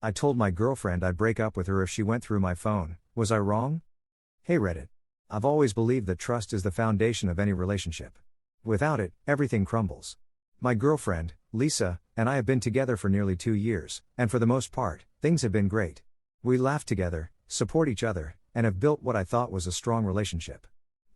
I told my girlfriend I'd break up with her if she went through my phone. Was I wrong? Hey Reddit. I've always believed that trust is the foundation of any relationship. Without it, everything crumbles. My girlfriend, Lisa, and I have been together for nearly 2 years, and for the most part, things have been great. We laugh together, support each other, and have built what I thought was a strong relationship.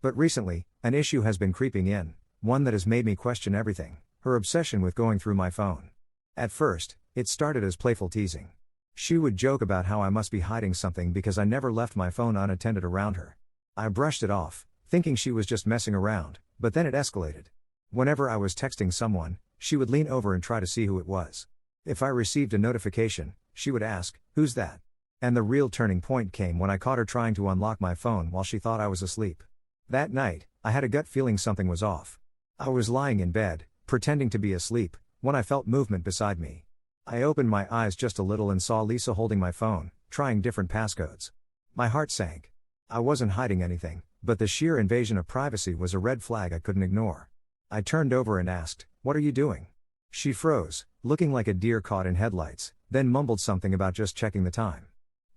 But recently, an issue has been creeping in, one that has made me question everything: her obsession with going through my phone. At first, it started as playful teasing. She would joke about how I must be hiding something because I never left my phone unattended around her. I brushed it off, thinking she was just messing around, but then it escalated. Whenever I was texting someone, she would lean over and try to see who it was. If I received a notification, she would ask, "Who's that?" And the real turning point came when I caught her trying to unlock my phone while she thought I was asleep. That night, I had a gut feeling something was off. I was lying in bed, pretending to be asleep, when I felt movement beside me. I opened my eyes just a little and saw Lisa holding my phone, trying different passcodes. My heart sank. I wasn't hiding anything, but the sheer invasion of privacy was a red flag I couldn't ignore. I turned over and asked, "What are you doing?" She froze, looking like a deer caught in headlights, then mumbled something about just checking the time.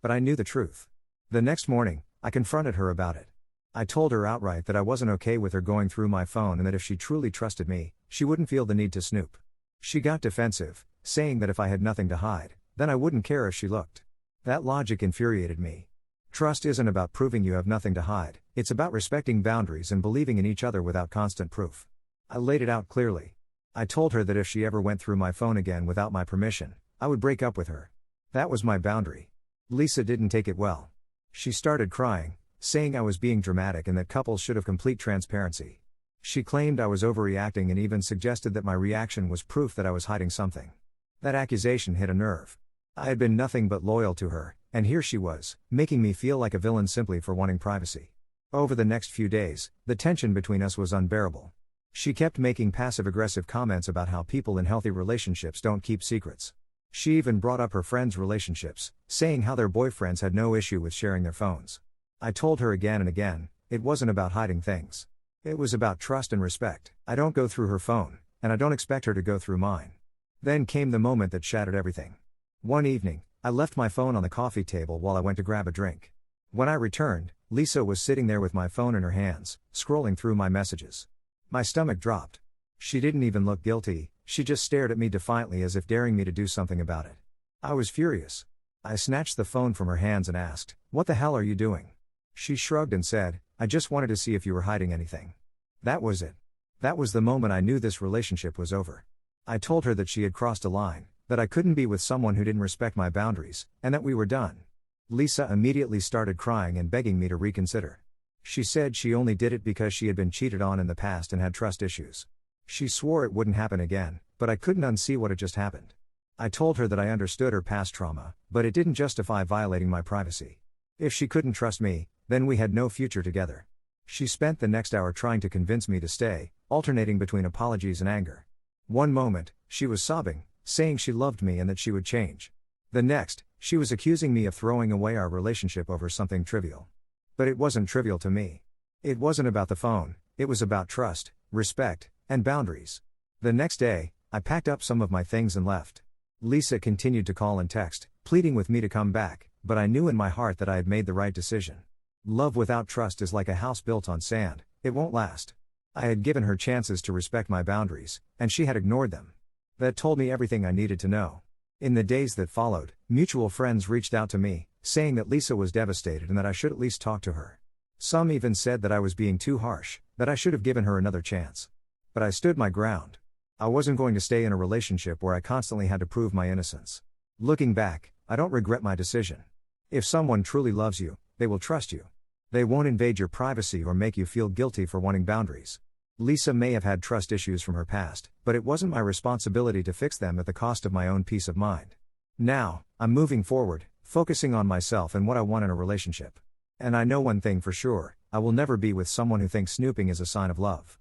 But I knew the truth. The next morning, I confronted her about it. I told her outright that I wasn't okay with her going through my phone and that if she truly trusted me, she wouldn't feel the need to snoop. She got defensive, saying that if I had nothing to hide, then I wouldn't care if she looked. That logic infuriated me. Trust isn't about proving you have nothing to hide, it's about respecting boundaries and believing in each other without constant proof. I laid it out clearly. I told her that if she ever went through my phone again without my permission, I would break up with her. That was my boundary. Lisa didn't take it well. She started crying, saying I was being dramatic and that couples should have complete transparency. She claimed I was overreacting and even suggested that my reaction was proof that I was hiding something. That accusation hit a nerve. I had been nothing but loyal to her, and here she was, making me feel like a villain simply for wanting privacy. Over the next few days, the tension between us was unbearable. She kept making passive-aggressive comments about how people in healthy relationships don't keep secrets. She even brought up her friends' relationships, saying how their boyfriends had no issue with sharing their phones. I told her again and again, it wasn't about hiding things. It was about trust and respect. I don't go through her phone, and I don't expect her to go through mine. Then came the moment that shattered everything. One evening, I left my phone on the coffee table while I went to grab a drink. When I returned, Lisa was sitting there with my phone in her hands, scrolling through my messages. My stomach dropped. She didn't even look guilty, she just stared at me defiantly as if daring me to do something about it. I was furious. I snatched the phone from her hands and asked, "What the hell are you doing?" She shrugged and said, "I just wanted to see if you were hiding anything." That was it. That was the moment I knew this relationship was over. I told her that she had crossed a line, that I couldn't be with someone who didn't respect my boundaries, and that we were done. Lisa immediately started crying and begging me to reconsider. She said she only did it because she had been cheated on in the past and had trust issues. She swore it wouldn't happen again, but I couldn't unsee what had just happened. I told her that I understood her past trauma, but it didn't justify violating my privacy. If she couldn't trust me, then we had no future together. She spent the next hour trying to convince me to stay, alternating between apologies and anger. One moment, she was sobbing, saying she loved me and that she would change. The next, she was accusing me of throwing away our relationship over something trivial. But it wasn't trivial to me. It wasn't about the phone, it was about trust, respect, and boundaries. The next day, I packed up some of my things and left. Lisa continued to call and text, pleading with me to come back, but I knew in my heart that I had made the right decision. Love without trust is like a house built on sand, it won't last. I had given her chances to respect my boundaries, and she had ignored them. That told me everything I needed to know. In the days that followed, mutual friends reached out to me, saying that Lisa was devastated and that I should at least talk to her. Some even said that I was being too harsh, that I should have given her another chance. But I stood my ground. I wasn't going to stay in a relationship where I constantly had to prove my innocence. Looking back, I don't regret my decision. If someone truly loves you, they will trust you. They won't invade your privacy or make you feel guilty for wanting boundaries. Lisa may have had trust issues from her past, but it wasn't my responsibility to fix them at the cost of my own peace of mind. Now, I'm moving forward, focusing on myself and what I want in a relationship. And I know one thing for sure, I will never be with someone who thinks snooping is a sign of love.